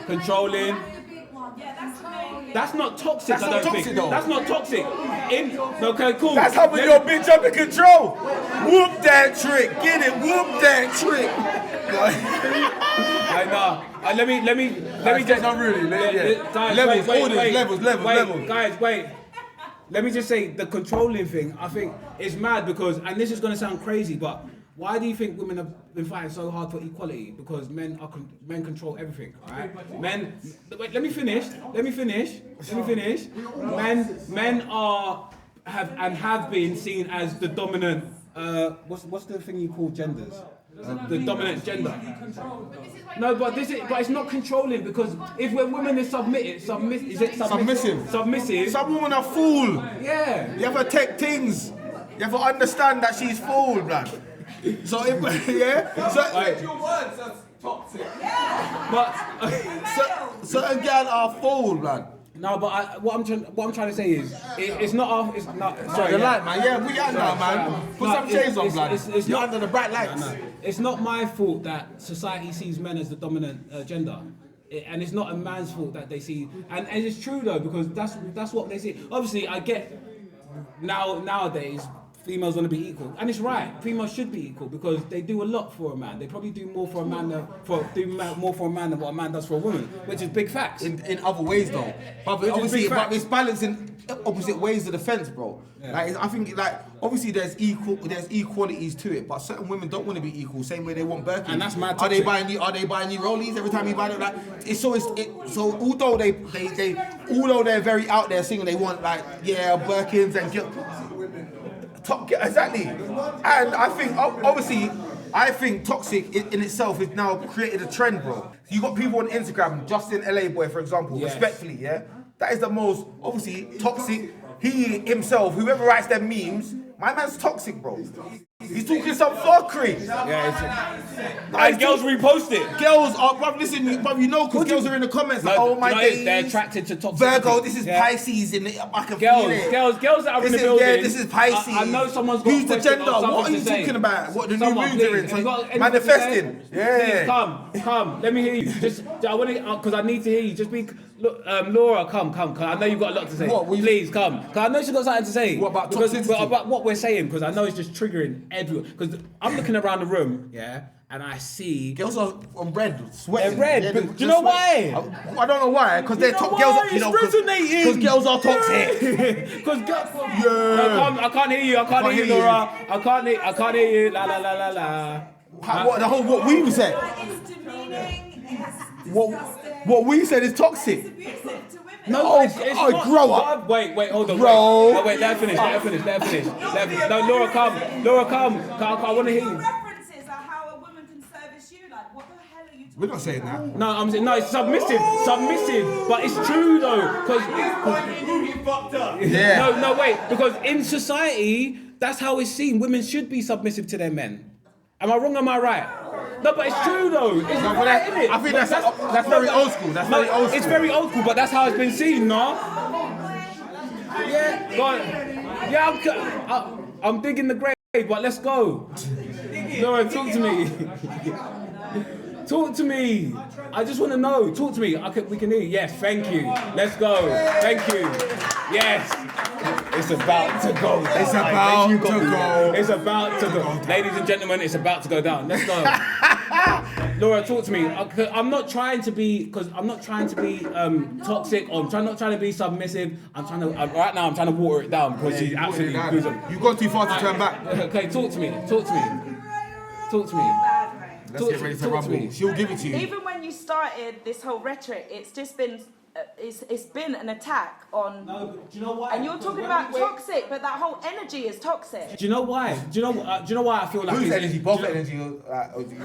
Controlling. That's not toxic, That's I not don't toxic, think. though. That's not toxic. Okay, cool. That's having your bitch under control. Whoop that trick. Get it. Whoop that trick. I know. Let me just. Not really. Guys, Levels, wait, orders, wait, levels. wait, guys, wait. Let me just say the controlling thing. I think it's mad because, and this is gonna sound crazy, but why do you think women have been fighting so hard for equality? Because men control everything. All right, men. Wait, let me finish. Men have been seen as the dominant. What's the thing you call genders? The dominant gender. No, but it's not controlling, because if when women is submitted, is it Submissive. Submissive. Some women are fool. Yeah. You have to take things. You have to understand that she's fool, man. So if Your words are toxic. But certain girls are fool, man. no, but what I'm trying to say is it's not. Sorry, The yeah. light, man. Yeah, we are now, man. Put some shades on, man. It's You're not under the bright lights. No. It's not my fault that society sees men as the dominant gender. And it's not a man's fault that they see, and it's true though, because that's what they see. Obviously, I get nowadays females want to be equal, and it's right. Females should be equal because they do a lot for a man. They probably do more for a man than what a man does for a woman, which is big facts. In other ways though, but Which is obviously, big but facts. it's balancing opposite ways of the fence, bro. Yeah. Like I think, like obviously there's equalities to it, but certain women don't want to be equal. Same way they want Birkin. And that's mad Are they toxic. buying new rollies every time you buy them? Like so although although they're very out there singing, they want like Birkins and exactly. And I think obviously. I think toxic in itself is now created a trend, bro. You got people on Instagram, Justin LA Boy, for example, Yes. respectfully, yeah? That is the most, obviously, toxic. He himself, whoever writes them memes, My man's toxic, bro. He's talking some fuckery. And girls repost it. Girls are, bruv, listen, bruv, you know, because girls are in the comments like, oh my days. They're attracted to toxic. Virgo, this is Pisces, in the, I can feel it. Girls that are in the building. Yeah, this is Pisces. I know someone's got Who's the question gender? or something What are you to say. talking about? What the Someone, new moons are please, in? have you got anything Manifesting. to say? Yeah. Please, come. Let me hear you. Just, I want to, because I need to hear you. Just be, look, Laura, come. I know you've got a lot to say. What, please, come. Because I know she's got something to say. What about because, toxicity? about what we're saying, because I know it's just triggering everyone. Because I'm looking around the room, and I see Girls are on red, sweating. They're red, Yeah, but do you know why? I don't know why, because they're know girls. why? It's resonating. Because girls are toxic. Because I can't hear you. I can't hear you, Laura. I can't hear you. La la la la la. What we said? It's demeaning. It's What we said is toxic. abusive to women. No, it's not. grow up. Wait, hold on. Bro. No, wait, let her finish. No, Laura, come. I want to hear Your you. references are how a woman can service you. Like, what the hell are you talking We're not saying that. No, I'm saying, no, it's submissive, but it's true though, because Yeah. no, wait, because in society, that's how it's seen. Women should be submissive to their men. Am I wrong? Am I right? No, but it's true though. It's No, but right, that- innit? I think that's very old school. That's very old school. It's very old school, but that's how it's been seen, no? Yeah, go on. Yeah, I'm digging the grave, but let's go. Laura, talk to me. Talk to me. I just want to know. Talk to me. We can hear you. Yes, thank you. Let's go. Thank you. Yes. It's about to go. It's about to go. It's about to go. Ladies and gentlemen, it's about to go down. Let's go. Laura, talk to me. I'm not trying to be, toxic, or not trying to be submissive. Right now I'm trying to water it down because she's absolutely gruesome. You've gone too far to turn back. Okay, talk to me. Let's get ready to rumble. She'll give it to you. Even when you started this whole rhetoric, it's just been it's been an attack on. No, but do you know why? And you're talking about toxic, but that whole energy is toxic. Do you know why? Do you know why I feel like Whose it's energy? Both energy. I don't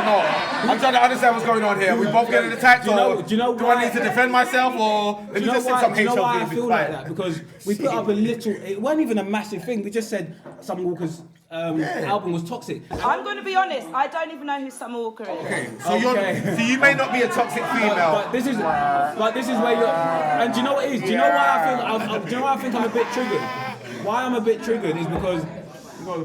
know. I'm trying to understand what's going on here. We both getting attacked, Do or you know do why? I need to defend myself, or let Do me you know just say why? some Do you know why I hate feel like that? Because we put up a little. It wasn't even a massive thing. We just said Summer Walker's album was toxic. I'm going to be honest. I don't even know who Summer Walker is. Okay, so you may not be a toxic female. But this is where you're. And do you know what it is? Do you know why do you know why I think I'm a bit triggered? Why I'm a bit triggered is because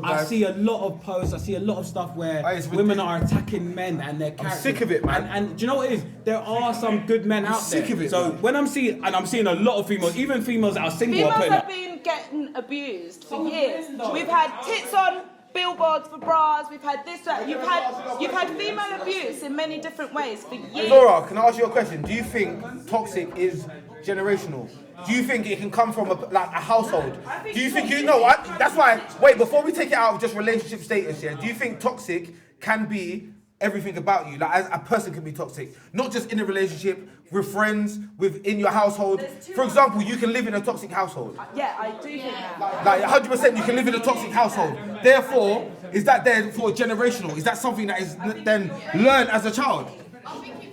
I see a lot of posts, I see a lot of stuff where women are attacking men and their character. I'm sick of it, man. And do you know what it is? There are some good men out there. Sick of it, so man. when I'm seeing a lot of females, even females that are single, are Females putting have up. been getting abused for years. We've had tits on billboards for bras. We've had this. That. You've had female abuse in many different ways for years. Laura, can I ask you a question? Do you think toxic is generational? Do you think it can come from a household? Do you think that's why. Wait, before we take it out of just relationship status, yeah. Do you think toxic can be everything about you? Like, as a person can be toxic, not just in a relationship, with friends, within your household. For example, you can live in a toxic household. Yeah, I do think that. Like 100%, you can live in a toxic household. Therefore, is that there for generational? Is that something that is then learned as a child?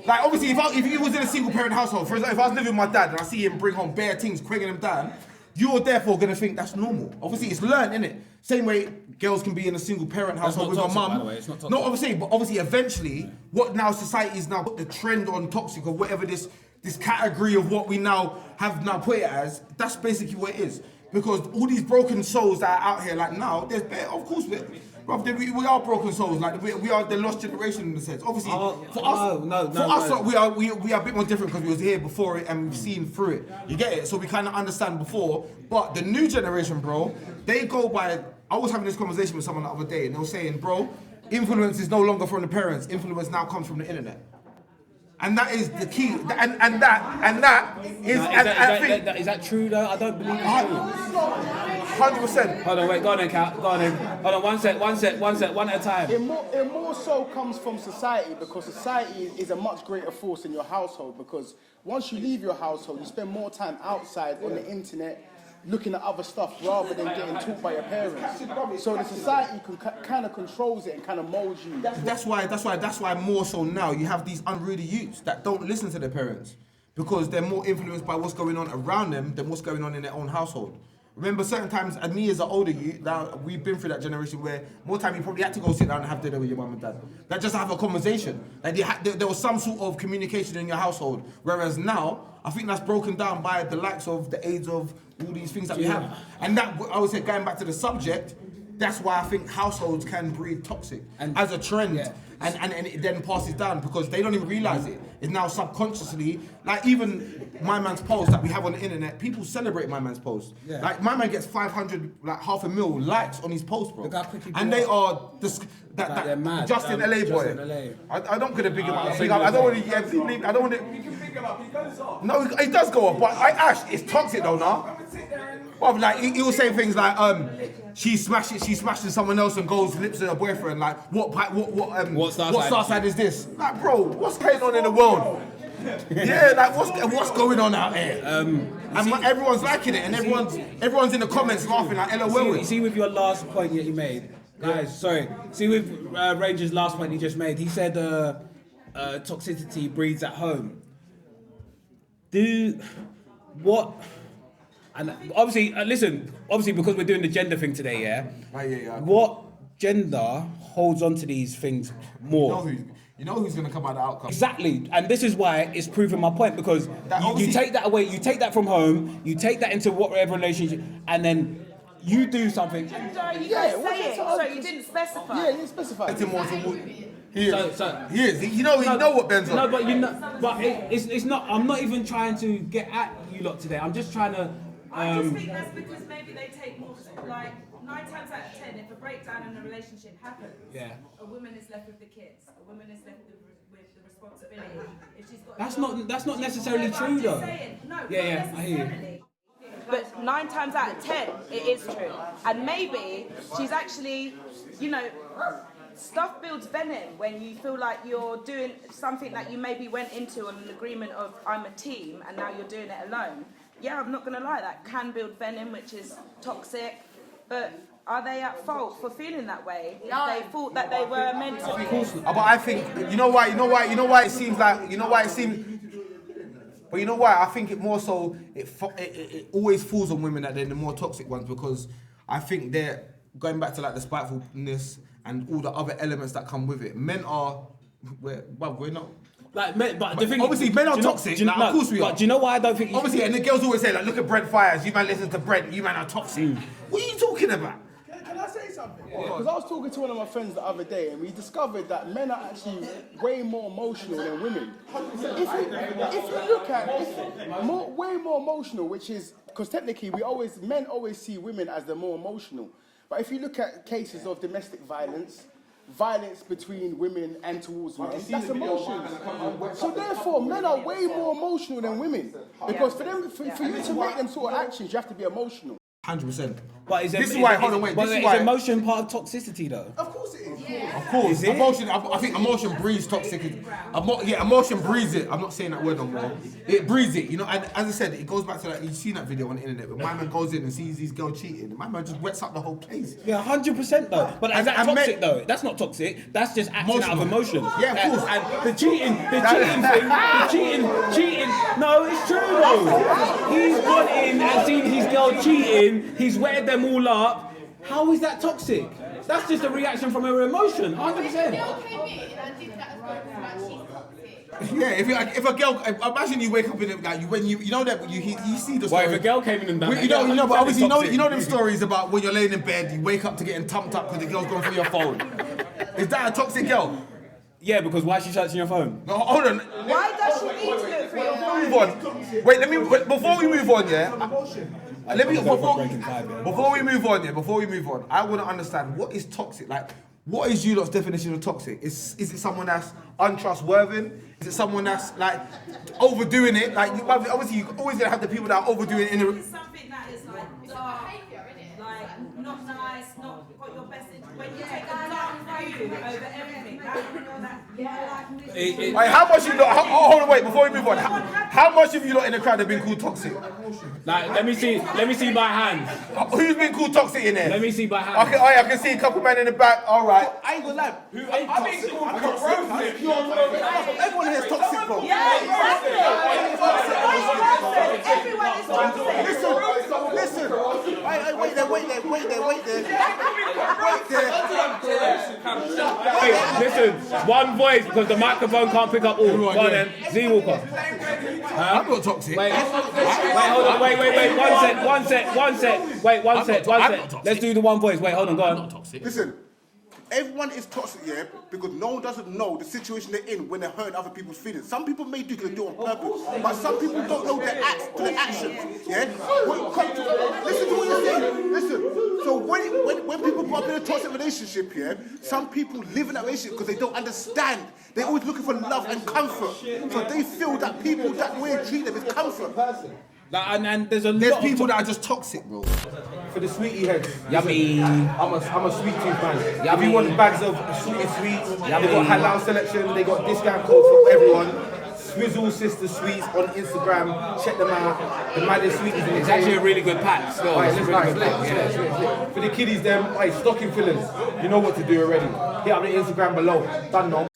Like, obviously, if you was in a single parent household, for example, if I was living with my dad and I see him bring home bare things, cragging them down, you're therefore gonna think that's normal. Obviously, it's learned, innit? Same way girls can be in a single parent household with a toxic, by the mum. way. It's not toxic. No, obviously, but obviously, eventually, what now society is now put the trend on toxic or whatever this category of what we now have now put it as. That's basically what it is. Because all these broken souls that are out here, like now, there's bare, of course, we are broken souls. Like we are the lost generation in a sense. Obviously, for us, we are a bit more different because we was here before it and we've seen through it. You get it? So we kind of understand before. But the new generation, bro, they go by. I was having this conversation with someone the other day, and they were saying, bro, influence is no longer from the parents. Influence now comes from the internet. And that is the key. And that is. Is that true though? I don't believe it's true. 100%. Hold on, wait, go on then, Cal. Go on then. Hold on, one sec, one at a time. It more so comes from society, because society is a much greater force in your household, because once you leave your household, you spend more time outside on the internet looking at other stuff rather than getting taught by your parents. So the society kind of controls it and kind of molds you. That's why more so now you have these unruly youths that don't listen to their parents because they're more influenced by what's going on around them than what's going on in their own household. Remember certain times, and me as an older you, now we've been through that generation where more time you probably had to go sit down and have dinner with your mum and dad. Like just have a conversation. Like there was some sort of communication in your household. Whereas now, I think that's broken down by the likes of the aids of all these things that we have. And that, I would say, going back to the subject, that's why I think households can breed toxic and as a trend. Yeah. And it then passes down because they don't even realise it. It's now subconsciously, like even my man's post that we have on the internet, people celebrate my man's post. Yeah. Like my man gets 500, like 500,000 likes on his post, bro. And they are they're mad. Justin LA boy. I don't get a big amount. I don't want to. I don't want to. You can pick him up. He goes off. No, it does go off. But Ash, it's toxic though, now. Well, like he will say things like she's smashing someone else and goes lips to her boyfriend. Like what star side is this? Like, bro, what's going on in the world? Yeah, like what's going on out there? And everyone's liking it, and everyone's in the comments laughing like LOL. You see with your last point that you made, guys. Sorry. See with Ranger's last point he just made. He said toxicity breeds at home. And obviously, listen. Obviously, because we're doing the gender thing today, yeah. What gender holds on to these things more? You know who's going to come out the outcome. Exactly, and this is why it's proving my point, because you take that away, you take that from home, you take that into whatever relationship, and then you do something. So you didn't specify. Yeah, you didn't specify. He is. You know what Ben's on. No, but it's not. I'm not even trying to get at you lot today. I'm just trying to. I just think that's because maybe they take more, like 9 times out of 10, if a breakdown in a relationship happens, a woman is left with the kids, a woman is left with the responsibility. If she's got That's not necessarily true though. No, I hear you. But 9 times out of 10, it is true. And maybe she's actually, stuff builds venom when you feel like you're doing something that you maybe went into on an agreement of I'm a team and now you're doing it alone. Yeah, I'm not going to lie, that can build venom, which is toxic, but are they at fault for feeling that way? If they thought that they were meant to. Of course not. But I think, you know why it seems like, but you know why? I think it more so, it always falls on women that they're the more toxic ones, because I think they're, going back to like the spitefulness and all the other elements that come with it. Men are, we're not. Like, but the thing obviously, men are toxic. Of course we are. But do you know why I don't think? Obviously, and the girls always say, like, look at Brent Fires. You man listen to Brent. You man are toxic. What are you talking about? Can I say something? Because I was talking to one of my friends the other day, and we discovered that men are actually way more emotional than women. If you look at way more emotional, which is because technically men always see women as the more emotional. But if you look at cases of domestic violence between women and towards men, that's emotions. So therefore, men are way more emotional than women. Because for you to make them sort of actions, you have to be emotional. 100%. But is emotion part of toxicity though? Of course it is. Yeah. Of course. Emotion, I think emotion breeds toxicity. Emotion breeds it. I'm not saying that word no more. It breeds it, and as I said, it goes back to that, you've seen that video on the internet, where my man goes in and sees his girl cheating, my man just wets up the whole place. Yeah, 100% though. But is that toxic though? That's not toxic. That's just acting out of emotion. Yeah, of course. And the cheating thing, no, it's true though. He's gone in and seen his girl cheating, he's wetted them all up. How is that toxic? That's just a reaction from her emotion, 100%. Yeah, if a girl, imagine you wake up in it, like you see the story. Well, if a girl came in and done that, but obviously you know them stories about when you're laying in bed, you wake up to getting tumped up because the girl's going through your phone. Is that a toxic girl? Yeah, because why is she searching your phone? No, hold on. Why does she need to look through your phone? Move on. Wait, before we move on, before we move on, I want to understand what is toxic. Like, what is you lot's definition of toxic? Is it someone that's untrustworthy? Is it someone that's like overdoing it? Like, obviously, you're always gonna have the people that are overdoing it. It's something that is like dark, like not nice, not got your best interest. When you take a dark view over everything, Wait, how much you lot? Hold on, wait. Before we move on, how much of you lot in the crowd have been called toxic? Like, let me see by hand. Who's been called toxic in there? Let me see by hand. Okay, I can see a couple men in the back. All right. I ain't gonna lie. Who ain't toxic? Everyone here is toxic, bro. Everyone is toxic. Listen. wait there. Wait, listen, one voice because the microphone can't pick up all. Go on then, Z Walker. I'm not toxic. Wait, hold on, wait, one set. Wait, one set. Let's do the one voice. Wait, hold on, go on. Listen, everyone is toxic, yeah, because no one doesn't know the situation they're in when they're hurting other people's feelings. Some people may do it on purpose, but some people don't know the actions, yeah? Listen to what you're saying, listen. So when people go up in a toxic relationship, yeah, some people live in that relationship because they don't understand. They're always looking for love and comfort. So they feel that people that way treat them is comfort. Like, and there's people that are just toxic, bro. For the sweetie heads. Yummy. I'm a sweet tooth man. Yummy. If you want bags of sweets, they got halal selection, they got discount codes for everyone. Swizzle Sister Sweets on Instagram, check them out. The maddest sweeties in the It's actually a really good pack. Still, Right, it's let's really nice, good pack. yeah. For the kiddies, them, hey, stocking fillers. You know what to do already. Hit up the Instagram below. Done now.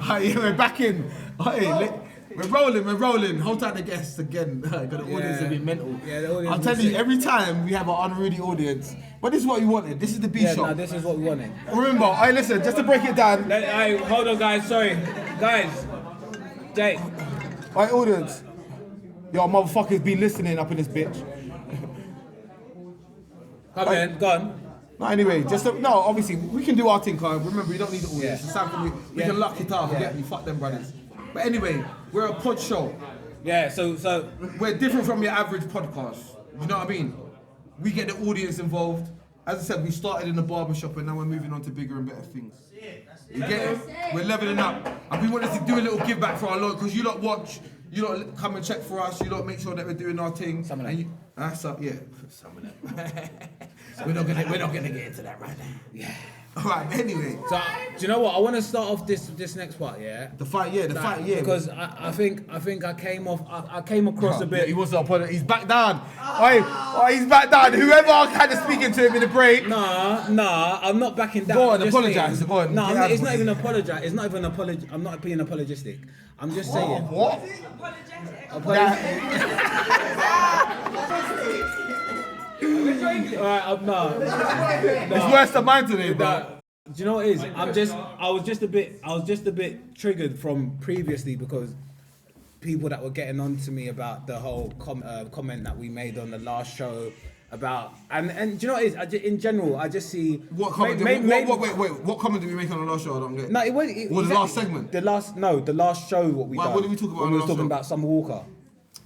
Hey, we're back in. Hey, we're rolling. Hold tight the guests again. Got the audience a bit mental. Yeah, the audience I'll tell you, every time we have an unruly audience, but this is what you wanted. This is the B shop. No, this is what we wanted. Remember, hey, listen, just to break it down. Hey, hold on, guys. Sorry, guys. Jake. Hey, audience. Yo, motherfuckers been listening up in this bitch. Come in, go on. No, anyway, obviously, we can do our thing, Carl. Remember, we don't need the audience. Yeah. It's something we can lock it off. Yeah. Fuck them brothers. But anyway, we're a pod show. Yeah, so We're different from your average podcast. You know what I mean? We get the audience involved. As I said, we started in the barbershop and now we're moving on to bigger and better things. You get it? We're leveling up. And we wanted to do a little give back for our lot because you lot watch, you lot come and check for us, you lot make sure that we're doing our thing. Some of them. Some of them. we're not gonna get into that right now. yeah. Alright, anyway. So do you know what? I want to start off this next part, yeah. The fight, Because I think I came across a bit. He was up on it. He's back down. He's back down. Whoever kind of speaking to him in the break. Nah, I'm not backing down. Go on, I'm just apologise. saying- Go on. No, Yeah, it's not even apologize. It's not even apology. I'm not being apologistic. I'm just saying. What? Alright, no. It's worse than mine today, bro. Do you know what it is? I was just a bit triggered from previously because people that were getting on to me about the whole comment that we made on the last show about and do you know what it is? In general, I just see What comment? What comment did we make on the last show? I don't get. No, it was. The last segment. The last show. What we done. What did we talk about? When on we the was last talking show? about Summer Walker.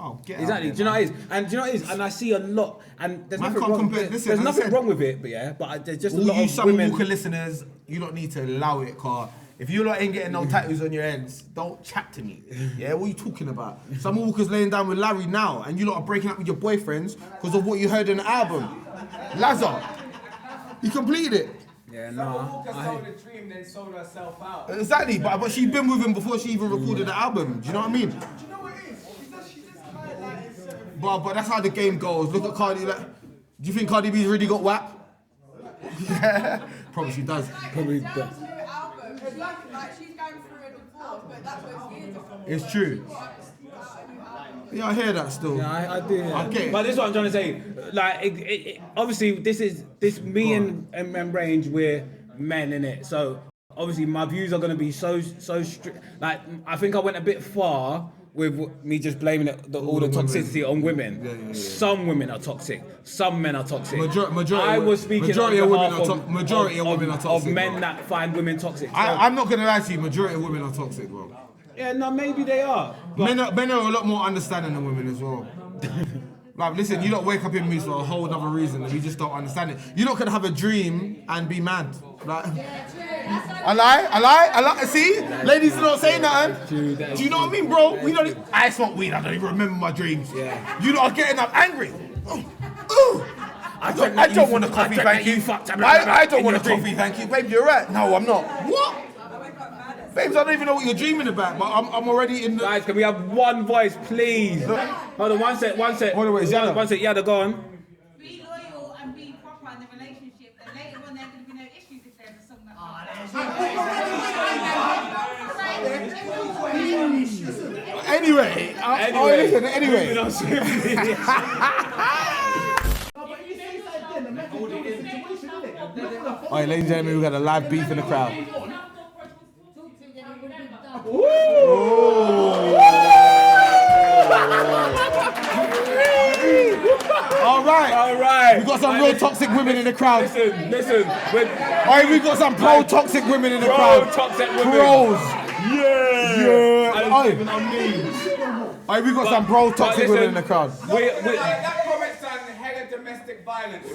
Oh, get Exactly. out Do you know what it is? And do you know what it is? And I see a lot. And there's Man nothing can't wrong. compare- listen, There's as I nothing said- wrong with it, but yeah. But there's just a All lot you of Summer women. Walker listeners, you don't need to allow it, car. If you lot ain't getting no tattoos on your heads, don't chat to me. Yeah, what are you talking about? Summer Walker's laying down with Larry now, and you lot are breaking up with your boyfriends because of what you heard in the album. Lazar, you completed it. Yeah, Walker sold a dream, then sold herself out. Exactly, but she's been with him before she even recorded the album. Do you know what I mean? Do you know what it is? She just kind of like is certain. But that's how the game goes. Look at Cardi. Like, do you think Cardi B's really got WAP? Yeah, probably she does. Probably. Album. Like she's going through a divorce, but that's what she is. It's true. Yeah, I hear that still. Yeah, I do. Yeah. Okay. But this is what I'm trying to say. Like, obviously, this me and Range, we're men in it. So obviously, my views are going to be so strict. Like, I think I went a bit far with me just blaming all the toxicity on women. Yeah. Some women are toxic. Some men are toxic. Majority. I was speaking majority on of women behalf are majority of women are toxic. Of men bro. that find women toxic. So, I'm not gonna lie to you. Majority of women are toxic, bro. yeah, no, maybe they are. But Men are a lot more understanding than women as well. Like, listen, you don't wake up in me for a whole other reason and you just don't understand it. You not gonna have a dream and be mad. Like, I lie. See, ladies don't say nothing. Do you know what I mean, bro? I smoke weed. I don't even remember my dreams. Yeah. You lot are getting up angry. Ooh. I don't want a coffee, thank you. I don't want a coffee, thank you. Babe, you're right. No, I'm not. What? Babes, I don't even know what you're dreaming about, but I'm already in the... guys, can we have one voice, please? Hold on, one sec. Hold on, wait, Yada. One sec, Yada, go on. Be loyal and be proper in the relationship. And later on, there can be no issues if there's a song that. Anyway. Moving on swiftly. All right, ladies and gentlemen, we got a live beef in the crowd. All right. We got some real toxic women in the crowd. Listen. All right, we got some pro-toxic women in the crowd. Pro-toxic women. Pros. Yeah. All right, we got some pro-toxic women in the crowd. That comment's on hella domestic violence.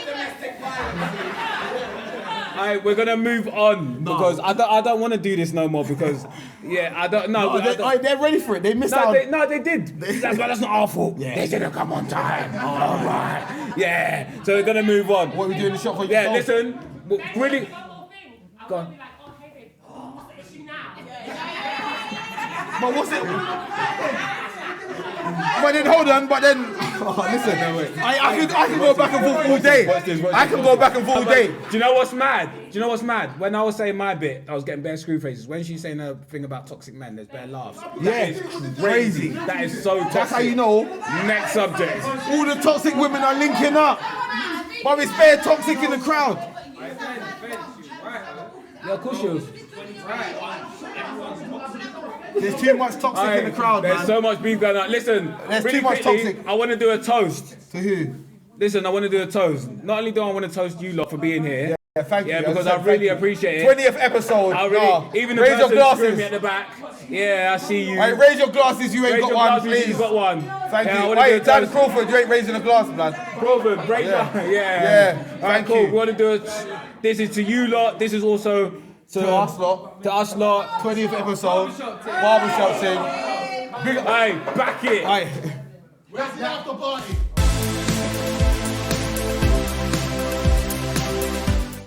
Domestic violence. Alright, we're gonna move on because I don't want to do this no more because I don't know. They're ready for it. They missed out. They did. That's not our fault. Yeah. They should have come on time. All right. Yeah. So we're gonna move on. What are we doing in the shop for? Yeah. Listen. Really. Go on. But what's it? But then hold on. Listen. I can go back and forth all day. I can go back and forth all day. Do you know what's mad? When I was saying my bit, I was getting bare screw faces. When she's saying a thing about toxic men, there's bare laughs. Yeah, That is crazy. That is so toxic. That's how you know. Next subject. All the toxic women are linking up. But it's bare toxic in the crowd. Yeah, of course you. There's too much toxic in the crowd, There's man. so much beef going on. Listen, There's really too much quickly, toxic. I want to do a toast. To who? Listen, I want to do a toast. Not only do I want to toast you lot for being here. Yeah, thank you. Yeah, because As I I said, really thank you. appreciate it. 20th episode. I really, even the raise your person screwing glasses. me at the back. Yeah, I see you. Right, raise your glasses. You ain't Raise got your one, glasses, please. You got one. Thank Yeah, I you. wanna do Hey, a Dan toast. Crawford, you ain't raising a glass, man. Crawford, break Yeah. down. Yeah, Alright, thank cool. you. We want to do it. This is to you lot. This is also To us lot. To us lot. 20th episode. Barbershop thing. Big Hey, back it. Hey. Where's the after party?